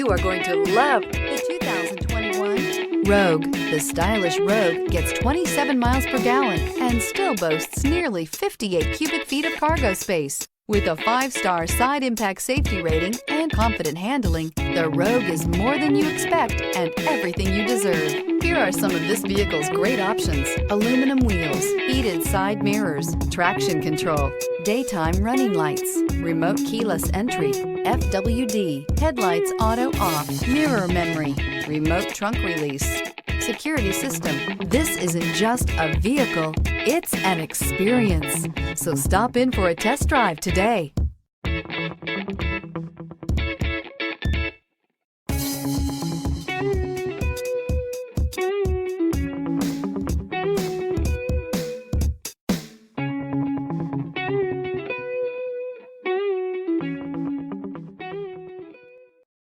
You are going to love the 2021 Rogue. The stylish Rogue gets 27 miles per gallon and still boasts nearly 58 cubic feet of cargo space. With a 5-star side impact safety rating and confident handling, the Rogue is more than you expect and everything you deserve. Here are some of this vehicle's great options: aluminum wheels, heated side mirrors, traction control, daytime running lights, remote keyless entry, FWD, headlights auto off, mirror memory, remote trunk release, security system. This isn't just a vehicle, it's an experience. So stop in for a test drive today.